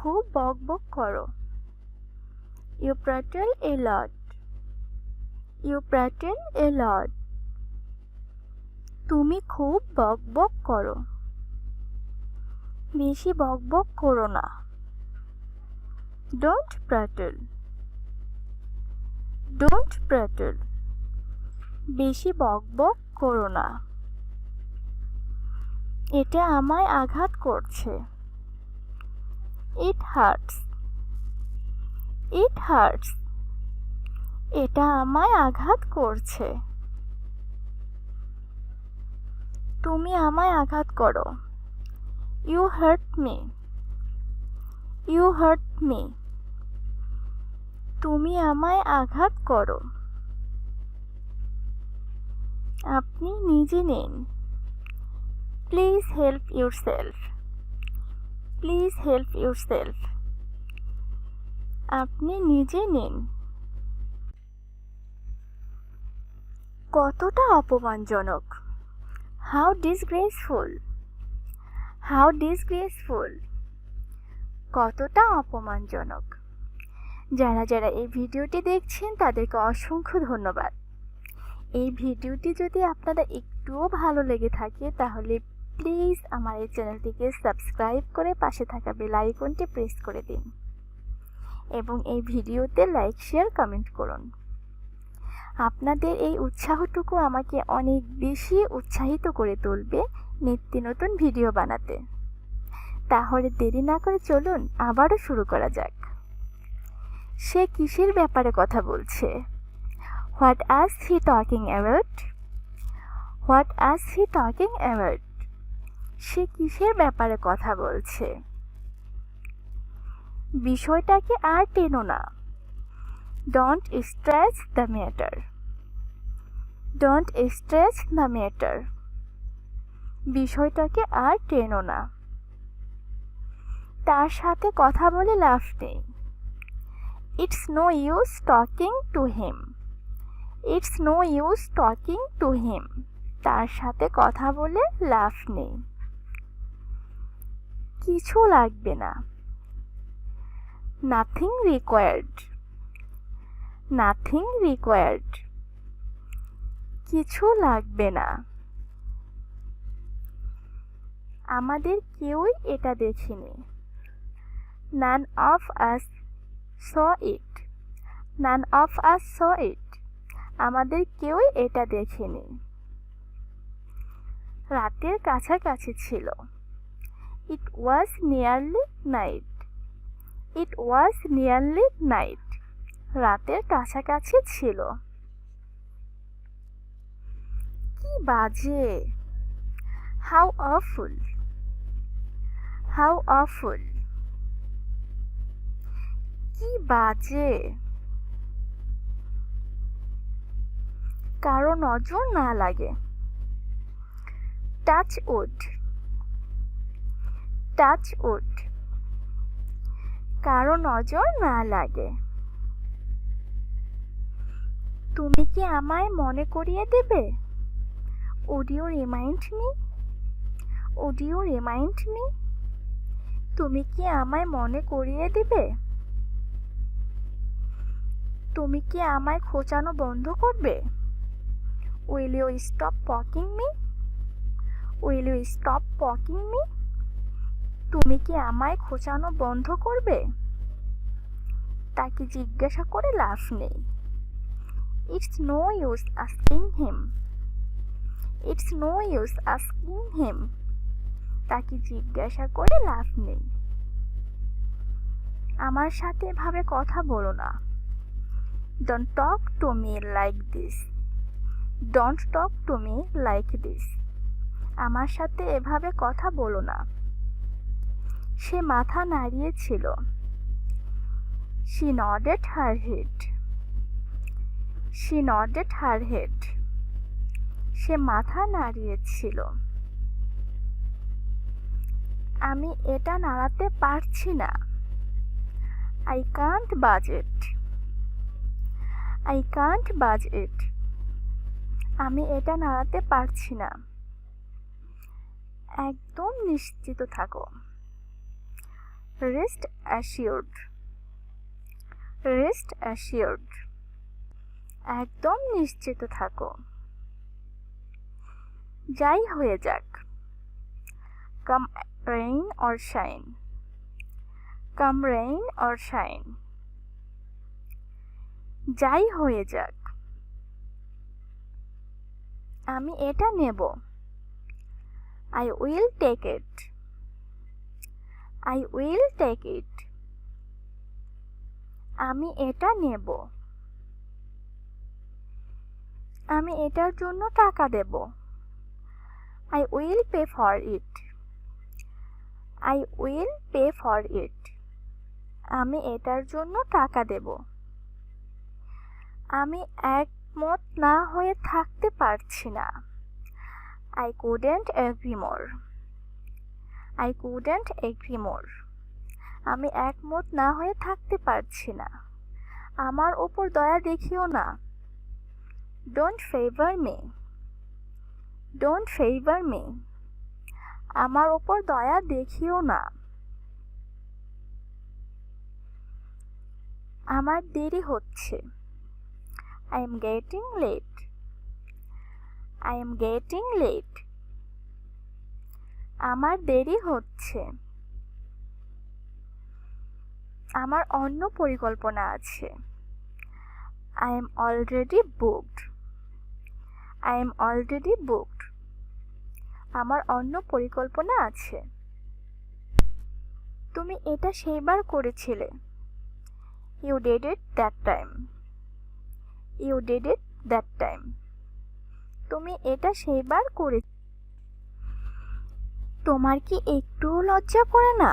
খুব বকবক করো। You prattle a lot. You prattle a lot. তুমি খুব বকবক করো। বেশি বকবক করো না। Don't prattle. Don't prattle. বেশি বকবক করো না। এটা আমায় আঘাত করছে। It hurts. It hurts. এটা আমায় আঘাত করছে। তুমি আমায় আঘাত করো। You hurt me. You hurt me. তুমি আমায় আঘাত করো। আপনি নিজে নিন। Please help yourself. Please help yourself. আপনি নিজে নিন। কতটা অপমানজনক। How disgraceful. How disgraceful. কতটা অপমানজনক। যারা যারা এই ভিডিওটি দেখছেন তাদেরকে অসংখ্য ধন্যবাদ। এই ভিডিওটি যদি আপনাদের একটুও ভালো লেগে থাকে তাহলে প্লিজ আমার এই চ্যানেলটিকে সাবস্ক্রাইব করে পাশে থাকা বেল আইকনটি প্রেস করে দিন এবং এই ভিডিওতে লাইক শেয়ার কমেন্ট করুন। আপনাদের এই উৎসাহটুকু আমাকে অনেক বেশি উৎসাহিত করে তুলবে নিত্য নতুন ভিডিও বানাতে। তাহলে দেরি না করে চলুন আবারও শুরু করা যাক। সে কিসের ব্যাপারে কথা বলছে? What is he talking about? What is he talking about? সে কিসের ব্যাপারে কথা বলছে? বিষয়টাকে আর টেনো না। Don't stress the matter. Don't stress the matter. বিষয়টাকে আর টেনো না। তার সাথে কথা বলে লাভ নেই। It's no use talking to him. It's no use talking to him. তার সাথে কথা বলে লাভ নেই। কিছু লাগবে না। Nothing required. Nothing required. কিছু লাগবে না। আমাদের কেউই এটা দেখিনি। None of us saw it. None of us saw it. আমাদের কেউই এটা দেখেনি। রাতের কাছাকাছি ছিল। It was nearly night. It was nearly night. রাতের কাছাকাছি ছিল। কি বাজে। How awful. How awful. কি বাজে। কারো নজর না লাগে। Touch wood. Touch wood. কারো নজর না লাগে। তুমি কি আমায় মনে করিয়ে দেবে? Would you remind me? Would you remind me? তুমি কি আমায় মনে করিয়ে দেবে? তুমি কি আমায় খোঁচানো বন্ধ করবে? Will you stop poking me? Will you stop poking me? তুমি কি আমায় খোঁচানো বন্ধ করবে? তাকে জিজ্ঞাসা করে লাভ নেই। It's no use asking him. It's no use asking him. তাকে জিজ্ঞাসা করে লাভ নেই। আমার সাথে এভাবে কথা বলো না। Don't talk to me like this. Don't talk to me like this. আমার সাথে এভাবে কথা বলো না। সে মাথা নাড়িয়েছিল। She nodded her head. She nodded her head. সে মাথা নাড়িয়েছিল। আমি এটা নাড়াতে পারছি না। I can't budge it. I can't budge it. আমি এটা নাড়াতে পারছি না। একদম নিশ্চিত থাকো। Rest assured. Rest assured. একদম নিশ্চিত থাকো। যাই হয়ে যাক। Come rain or shine. Come rain or shine. যাই হয়ে যাক। আমি এটা নেব। I will take it. I will take it. আমি এটা নেব। আমি এটার জন্য টাকা দেব। I will pay for it. I will pay for it. আমি এটার জন্য টাকা দেব। আমি একমত না হয়ে থাকতে পারছি না। I couldn't agree more. I couldn't agree more. আমি একমত না হয়ে থাকতে পারছি না। আমার উপর দয়া দেখিও না। Don't favor me. Don't favor me. আমার উপর দয়া দেখিও না। আমার দেরি হচ্ছে। I am getting late. I am getting late. আমার দেরি হচ্ছে। আমার অন্য পরিকল্পনা আছে। I am already booked. I am already booked. আমার অন্য পরিকল্পনা আছে। তুমি এটা সেইবার করেছিলে। You did it that time. You did it that time. তুমি এটা সেইবার করে। তোমার কি একটুও লজ্জা করে না?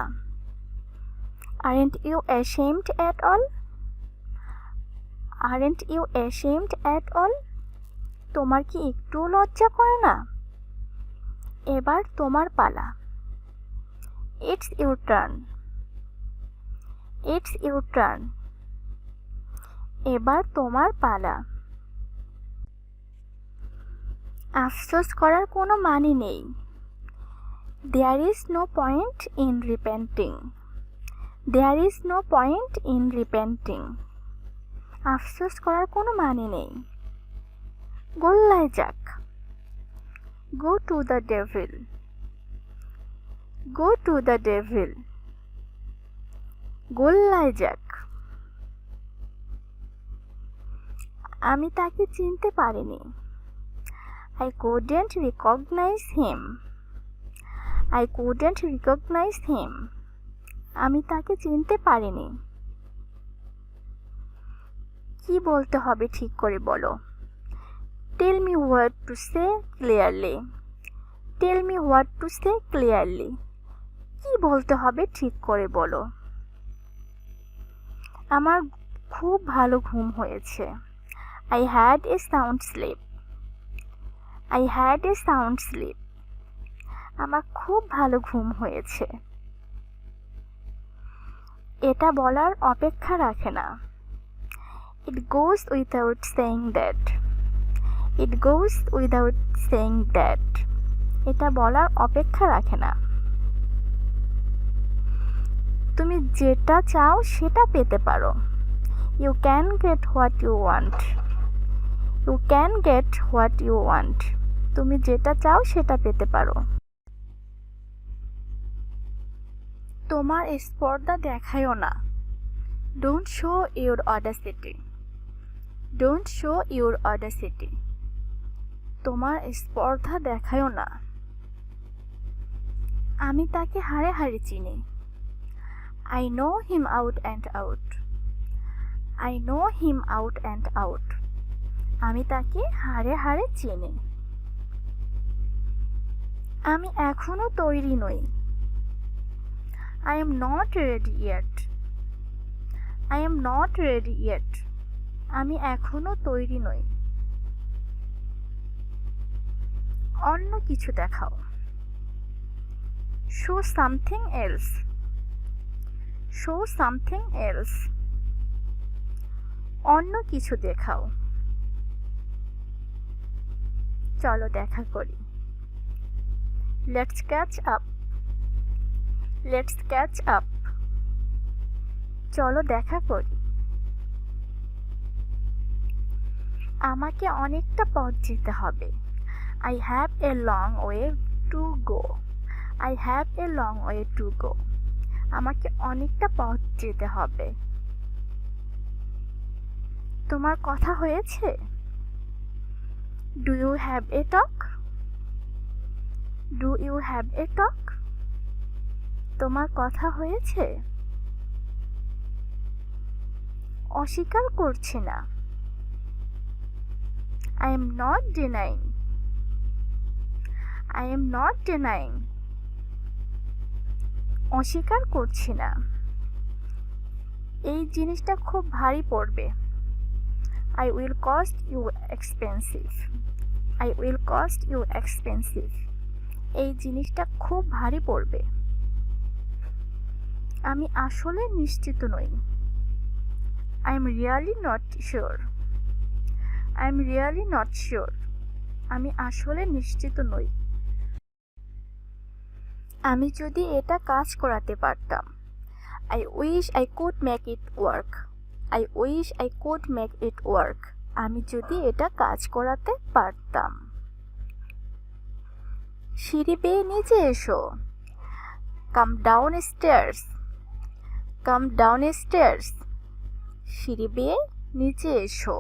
Aren't you ashamed at all? Aren't you ashamed at all? তোমার কি একটুও লজ্জা করে না? এবার তোমার পালা। It's your turn. It's your turn. এবার তোমার পালা। আফসোস করার কোনো মানে নেই। There is no point in repenting. There is no point in repenting. আফসোস করার কোনো মানে নেই। গোল্লায় যাক। Go to the devil. Go to the devil. গোল্লায় যাক। আমি তাকে চিনতে পারিনি। I couldn't recognize him. I couldn't recognize him. আমি তাকে চিনতে পারিনি। কি বলতে হবে ঠিক করে বলো। Tell me what to say clearly. Tell me what to say clearly. কি বলতে হবে ঠিক করে বলো। আমার খুব ভালো ঘুম হয়েছে। I had a sound sleep. I had a sound sleep. আমার খুব ভালো ঘুম হয়েছে। এটা বলার অপেক্ষা রাখে না। It goes without saying that. It goes without saying that. এটা বলার অপেক্ষা রাখে না। তুমি যেটা চাও সেটা পেতে পারো। You can get what you want. You can get what you want. তুমি যেটা চাও সেটা পেতে পারো। তোমার স্পর্ধা দেখায়ও না। Don't show your audacity. Don't show your audacity. তোমার স্পর্ধা দেখায়ও না। আমি তাকে হাড়ে হাড়ে চিনি। I know him out and out. I know him out and out. আমি তাকে হাড়ে হাড়ে চিনি। আমি এখনো তৈরি নই। I am not ready yet. I am not ready yet. আমি এখনো তৈরি নই। অন্য কিছু দেখাও। Show something else. Show something else. অন্য কিছু দেখাও। চলো দেখা করি। Let's catch up. Let's catch up. চলো দেখা করি। আমাকে অনেকটা পথ যেতে হবে। I have a long way to go. I have a long way to go. আমাকে অনেকটা পথ যেতে হবে। তোমার কথা হয়েছে? Do you have a talk? Do you have a talk? তোমার কথা হয়েছে? অস্বীকার করছি না। I am not denying. I am not denying. অস্বীকার করছি না। এই জিনিসটা খুব ভারী পড়বে। I will cost you expensive. I will cost you expensive. এই জিনিসটা খুব ভারী পড়বে। আমি আসলে নিশ্চিত নই। I am really not sure. I am really not sure. আমি আসলে নিশ্চিত নই। আমি যদি এটা কাজ করাতে পারতাম। I wish I could make it work. I wish I could make it work. আমি যদি এটা কাজ করাতে পারতাম। সিঁড়ি বেয়ে নিচে এসো। Come down stairs. Come down stairs. সিঁড়ি বেয়ে নিচে এসো।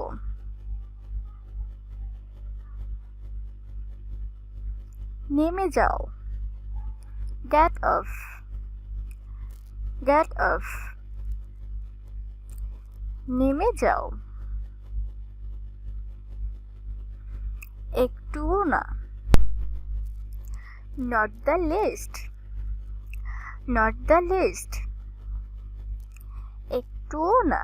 নেমে যাও। Get off. Get off. নেমে যাও। একটুও না। Not the least. Not the least. একটুও না।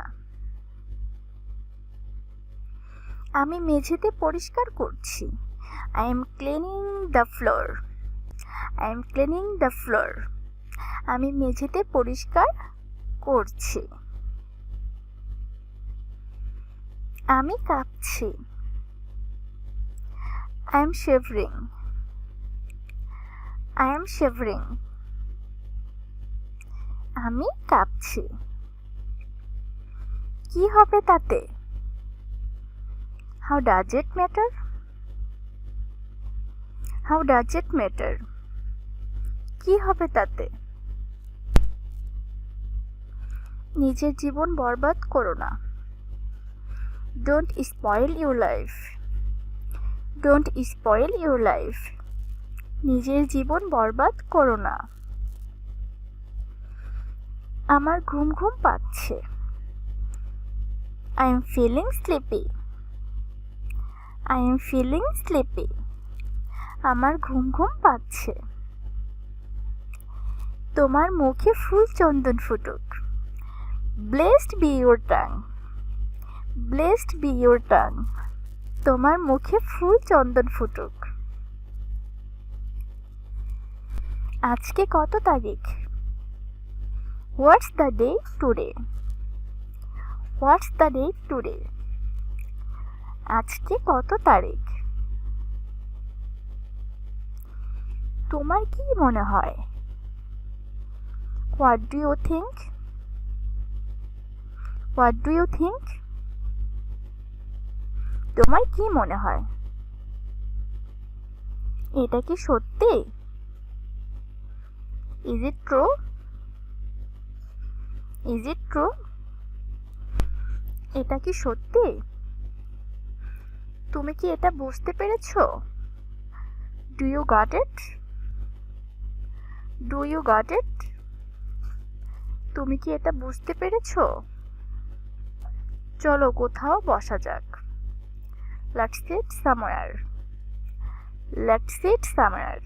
আমি মেঝেতে পরিষ্কার করছি। I am cleaning the floor. I am cleaning the floor. আমি মেঝেতে পরিষ্কার করছি। আমি কাঁপছি। I am shivering. I am shivering. আমি কাঁপছি। কি হবে তাতে? How does it matter? How does it matter? কি হবে তাতে? নিজের জীবন বরবাদ করো না। Don't spoil your life. Don't spoil your life. নিজের জীবন বরবাদ করো না। আমার ঘুম ঘুম পাচ্ছে। I am feeling sleepy. I am feeling sleepy. আমার ঘুম ঘুম পাচ্ছে। তোমার মুখে ফুল চন্দন ফুটুক। Blessed be your tongue. Blessed be your tongue. তোমার মুখে ফুল চন্দন ফুটুক। আজকে কত তারিখ? What's the day today? What's the day today? আজকে কত তারিখ? তোমার কি মনে হয়? What do you think? What do you think? তোমার কি মনে হয়? এটা কি সত্যি? Is it true? Is it true? এটা কি সত্যি? তুমি কি এটা বুঝতে পেরেছো? Do you got it? Do you got it? তুমি কি এটা বুঝতে পেরেছো? চলো কোথাও বসা যাক। Let's sit somewhere. Let's sit somewhere.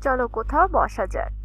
চলো কোথাও বসা যাক।